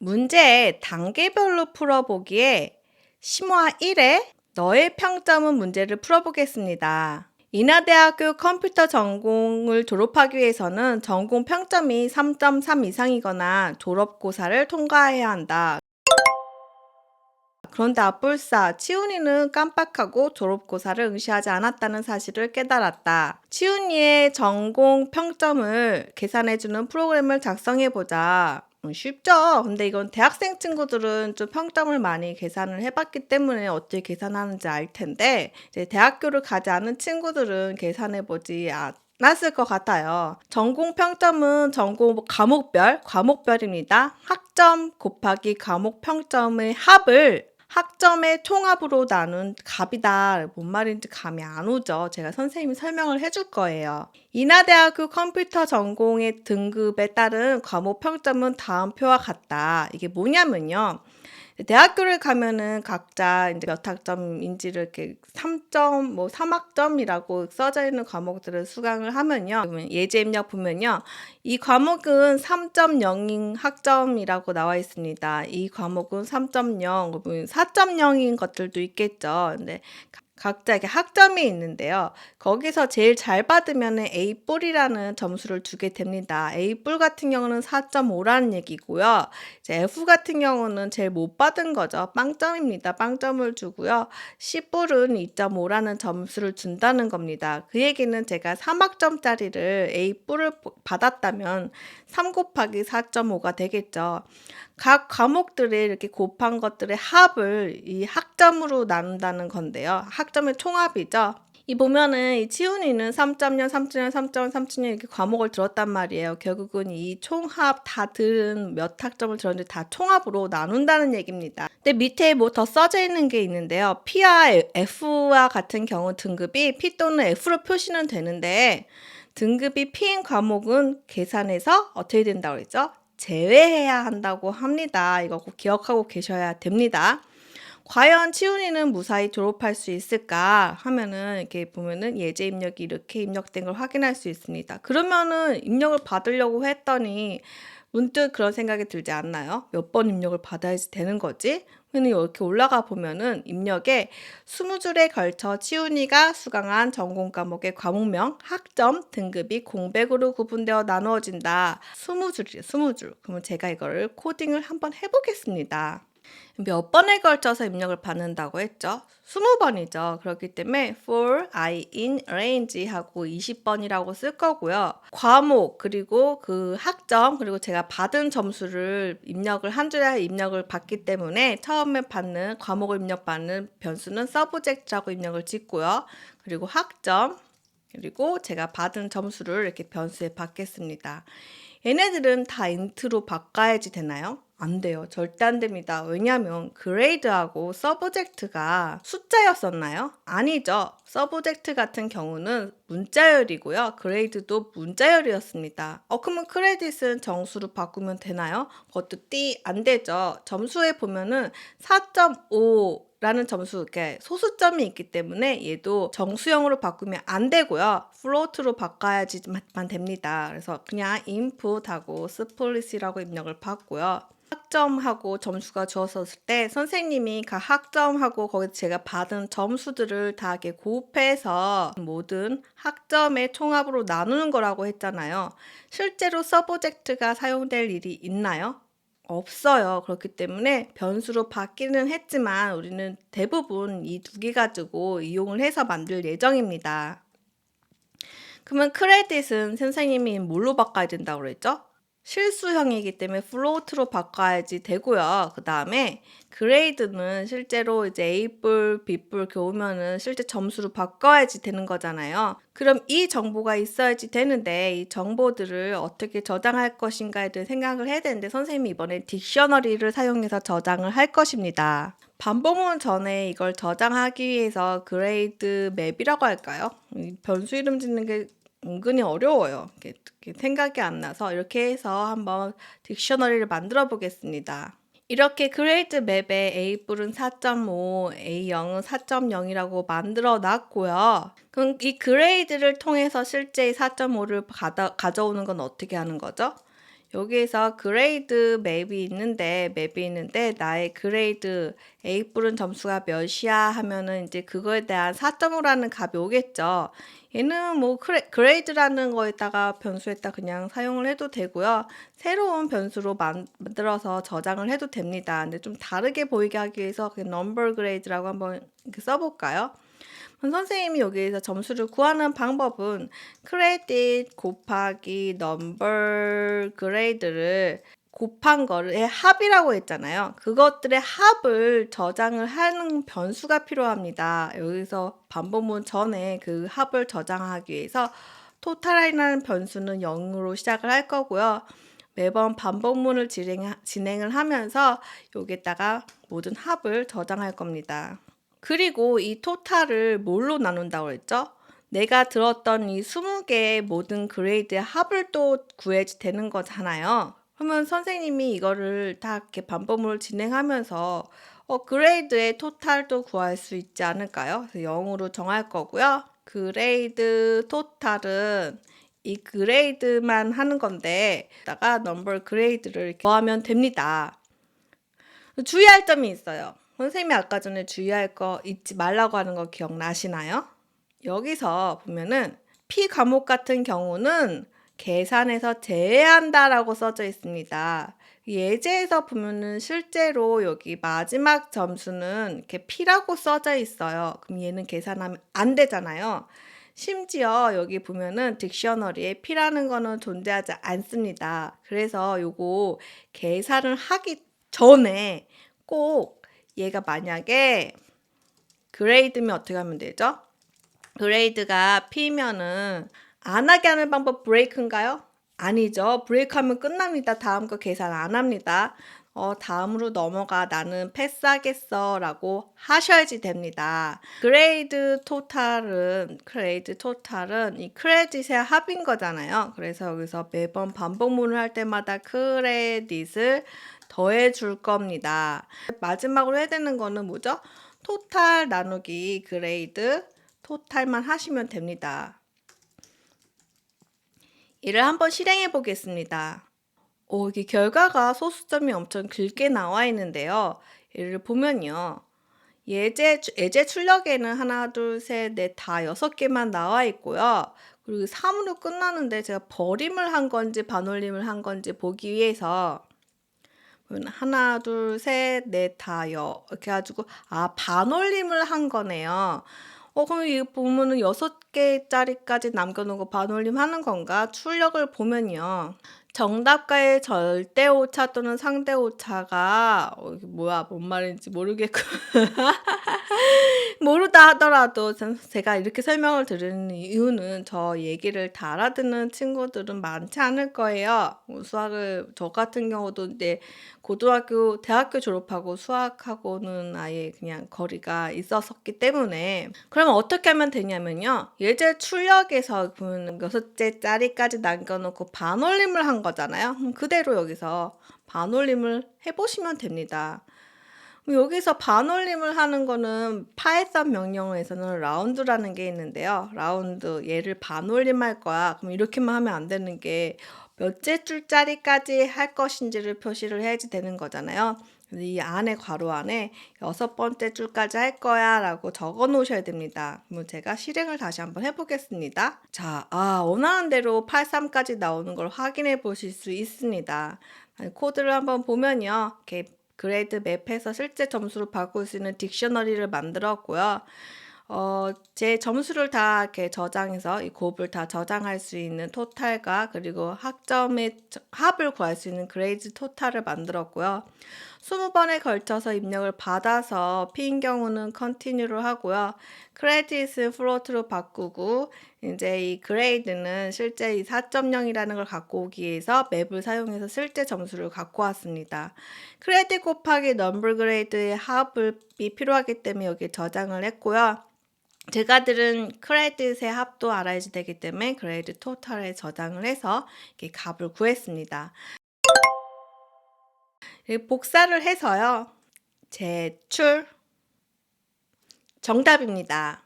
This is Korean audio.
문제 단계별로 풀어보기에 심화 1에 너의 평점은 문제를 풀어보겠습니다. 인하대학교 컴퓨터 전공을 졸업하기 위해서는 전공 평점이 3.3 이상이거나 졸업고사를 통과해야 한다. 그런데 아뿔싸 치훈이는 깜빡하고 졸업고사를 응시하지 않았다는 사실을 깨달았다. 치훈이의 전공 평점을 계산해주는 프로그램을 작성해보자. 쉽죠? 근데 이건 대학생 친구들은 좀 평점을 많이 계산을 해봤기 때문에 어떻게 계산하는지 알 텐데, 이제 대학교를 가지 않은 친구들은 계산해보지 않았을 것 같아요. 전공 평점은 전공 과목별입니다. 학점 곱하기 과목 평점의 합을 학점의 총합으로 나눈 값이다. 뭔 말인지 감이 안 오죠. 제가 선생님이 설명을 해줄 거예요. 인하대학교 컴퓨터 전공의 등급에 따른 과목 평점은 다음 표와 같다. 이게 뭐냐면요. 대학교를 가면은 각자 이제 몇 학점인지를 이렇게 3점, 3학점이라고 써져 있는 과목들을 수강을 하면요. 그러면 예제 입력 보면요. 이 과목은 3.0인 학점이라고 나와 있습니다. 이 과목은 3.0, 4.0인 것들도 있겠죠. 근데 각자 이렇게 학점이 있는데요. 거기서 제일 잘 받으면 A뿔이라는 점수를 주게 됩니다. A뿔 같은 경우는 4.5라는 얘기고요. 이제 F 같은 경우는 제일 못 받은 거죠. 빵점입니다. 빵점을 주고요. C뿔은 2.5라는 점수를 준다는 겁니다. 그 얘기는 제가 3학점짜리를 A뿔을 받았다면 3 곱하기 4.5가 되겠죠. 각 과목들이 이렇게 곱한 것들의 합을 이 학점으로 나눈다는 건데요. 학점의 총합이죠. 이 보면은 이 치훈이는 3.0, 3.0, 3.0, 3.0 이렇게 과목을 들었단 말이에요. 결국은 이 총합 다 들은 몇 학점을 들었는지 다 총합으로 나눈다는 얘기입니다. 근데 밑에 뭐 더 써져 있는 게 있는데요. P와 F와 같은 경우 등급이 P 또는 F로 표시는 되는데 등급이 P인 과목은 계산해서 어떻게 된다고 그랬죠? 제외해야 한다고 합니다. 이거 꼭 기억하고 계셔야 됩니다. 과연 치훈이는 무사히 졸업할 수 있을까 하면은 이렇게 보면은 예제 입력이 이렇게 입력된 걸 확인할 수 있습니다. 그러면은 입력을 받으려고 했더니 문득 그런 생각이 들지 않나요? 몇 번 입력을 받아야지 되는 거지? 이렇게 올라가 보면은 입력에 20줄에 걸쳐 치훈이가 수강한 전공 과목의 과목명, 학점, 등급이 공백으로 구분되어 나누어진다. 20줄이에요, 20줄. 그러면 제가 이거를 코딩을 한번 해보겠습니다. 몇 번에 걸쳐서 입력을 받는다고 했죠? 20번이죠. 그렇기 때문에 for I in range 하고 20번이라고 쓸 거고요. 과목 그리고 그 학점 그리고 제가 받은 점수를 입력을 한 줄에 입력을 받기 때문에 처음에 받는 과목을 입력받는 변수는 subject라고 입력을 짓고요. 그리고 학점 그리고 제가 받은 점수를 이렇게 변수에 받겠습니다. 얘네들은 다 인트로 바꿔야지 되나요? 안 돼요. 절대 안 됩니다. 왜냐하면 그레이드하고 서브젝트가 숫자였었나요? 아니죠. 서브젝트 같은 경우는 문자열이고요. 그레이드도 문자열이었습니다. 그러면 크레딧은 정수로 바꾸면 되나요? 그것도 안 되죠. 점수에 보면은 4.5 라는 점수, 이렇게 소수점이 있기 때문에 얘도 정수형으로 바꾸면 안 되고요. 플로트로 바꿔야지만 됩니다. 그래서 그냥 input하고 split이라고 입력을 받고요. 학점하고 점수가 주어졌을 때 선생님이 각 학점하고 거기서 제가 받은 점수들을 다 이렇게 곱해서 모든 학점의 총합으로 나누는 거라고 했잖아요. 실제로 서브젝트가 사용될 일이 있나요? 없어요. 그렇기 때문에 변수로 바뀌는 했지만 우리는 대부분 이 두 개 가지고 이용을 해서 만들 예정입니다. 그러면 크레딧은 선생님이 뭘로 바꿔야 된다고 그랬죠? 실수형이기 때문에 플로트로 바꿔야지 되고요. 그 다음에 그레이드는 실제로 이제 A뿔, B뿔 교우면은 실제 점수로 바꿔야지 되는 거잖아요. 그럼 이 정보가 있어야지 되는데 이 정보들을 어떻게 저장할 것인가에 대해 생각을 해야 되는데 선생님이 이번에 딕셔너리를 사용해서 저장을 할 것입니다. 반복문 전에 이걸 저장하기 위해서 그레이드 맵이라고 할까요? 변수 이름 짓는 게 은근히 어려워요. 이렇게 생각이 안 나서 이렇게 해서 한번 딕셔너리를 만들어 보겠습니다. 이렇게 그레이드 맵에 A뿔은 4.5, A0은 4.0이라고 만들어 놨고요. 그럼 이 그레이드를 통해서 실제 4.5를 가져오는 건 어떻게 하는 거죠? 여기에서 그레이드 맵이 있는데 나의 그레이드 A+은 점수가 몇이야 하면은 이제 그거에 대한 4점으로 하는 값이 오겠죠. 얘는 뭐 그레이드라는 거에다가 변수에다 그냥 사용을 해도 되고요. 새로운 변수로 만들어서 저장을 해도 됩니다. 근데 좀 다르게 보이게 하기 위해서 그냥 number grade라고 한번 이렇게 써볼까요? 선생님이 여기에서 점수를 구하는 방법은 크레딧 곱하기 넘버 그레이드를 곱한 거를 합이라고 했잖아요. 그것들의 합을 저장을 하는 변수가 필요합니다. 여기서 반복문 전에 그 합을 저장하기 위해서 토탈이라는 변수는 0으로 시작을 할 거고요. 매번 반복문을 진행을 하면서 여기에다가 모든 합을 저장할 겁니다. 그리고 이 토탈을 뭘로 나눈다고 했죠? 내가 들었던 이 20개의 모든 그레이드의 합을 또 구해야 되는 거잖아요. 그러면 선생님이 이거를 다 이렇게 반복문을 진행하면서 그레이드의 토탈도 구할 수 있지 않을까요? 그래서 0으로 정할 거고요. 그레이드 토탈은 이 그레이드만 하는 건데 다가 넘버 그레이드를 더하면 됩니다. 주의할 점이 있어요. 선생님이 아까 전에 주의할 거 잊지 말라고 하는 거 기억나시나요? 여기서 보면은 P 과목 같은 경우는 계산에서 제외한다라고 써져 있습니다. 예제에서 보면은 실제로 여기 마지막 점수는 이렇게 P라고 써져 있어요. 그럼 얘는 계산하면 안 되잖아요. 심지어 여기 보면은 딕셔너리에 P라는 거는 존재하지 않습니다. 그래서 요거 계산을 하기 전에 꼭 얘가 만약에 그레이드면 어떻게 하면 되죠? 그레이드가 P면은 안 하게 하는 방법 브레이크인가요? 아니죠. 브레이크하면 끝납니다. 다음 거 계산 안 합니다. 다음으로 넘어가 나는 패스하겠어 라고 하셔야지 됩니다. 그레이드 토탈은 이 크레딧의 합인 거잖아요. 그래서 여기서 매번 반복문을 할 때마다 크레딧을 더해 줄 겁니다. 마지막으로 해야 되는 거는 뭐죠? 토탈 나누기 그레이드 토탈만 하시면 됩니다. 이를 한번 실행해 보겠습니다. 이게 결과가 소수점이 엄청 길게 나와 있는데요. 얘를 보면요. 예제 출력에는 하나, 둘, 셋, 넷, 다 6개만 나와 있고요. 그리고 3으로 끝나는데 제가 버림을 한 건지 반올림을 한 건지 보기 위해서 하나, 둘, 셋, 넷, 다 이렇게 해가지고 반올림을 한 거네요. 그럼 이거 보면은 6개짜리까지 남겨놓고 반올림 하는 건가? 출력을 보면요. 정답과의 절대 오차 또는 상대 오차가 이게 뭐야 뭔 말인지 모르겠고 모르다 하더라도 제가 이렇게 설명을 드리는 이유는 저 얘기를 다 알아듣는 친구들은 많지 않을 거예요. 수학을 저 같은 경우도 이제 고등학교, 대학교 졸업하고 수학하고는 아예 그냥 거리가 있었기 때문에 그러면 어떻게 하면 되냐면요. 예제 출력에서 보면 6개짜리까지 남겨놓고 반올림을 한 거잖아요. 그럼 그대로 여기서 반올림을 해보시면 됩니다. 여기서 반올림을 하는 거는 파이썬 명령어에서는 라운드라는 게 있는데요. 라운드 얘를 반올림할 거야. 그럼 이렇게만 하면 안 되는 게 몇째 줄짜리까지 할 것인지를 표시를 해야지 되는 거잖아요. 이 안에 괄호 안에 6번째 줄까지 할 거야 라고 적어 놓으셔야 됩니다. 그럼 제가 실행을 다시 한번 해보겠습니다. 자, 원하는 대로 83까지 나오는 걸 확인해 보실 수 있습니다. 코드를 한번 보면요. 이렇게 그레이드 맵에서 실제 점수를 바꿀 수 있는 딕셔너리를 만들었고요. 제 점수를 다 이렇게 저장해서 이 곱을 다 저장할 수 있는 토탈과 그리고 학점의 합을 구할 수 있는 그레이드 토탈을 만들었고요. 20번에 걸쳐서 입력을 받아서 P인 경우는 컨티뉴로 하고요. 크레딧은 플로트로 바꾸고 이제 이 그레이드는 실제 이 4.0이라는 걸 갖고 오기 위해서 맵을 사용해서 실제 점수를 갖고 왔습니다. 크레딧 곱하기 넘버 그레이드의 합이 필요하기 때문에 여기 저장을 했고요. 제가 들은 크레딧의 합도 알아야지 되기 때문에 그레이드 토탈에 저장을 해서 이렇게 값을 구했습니다. 복사를 해서요. 제출 정답입니다.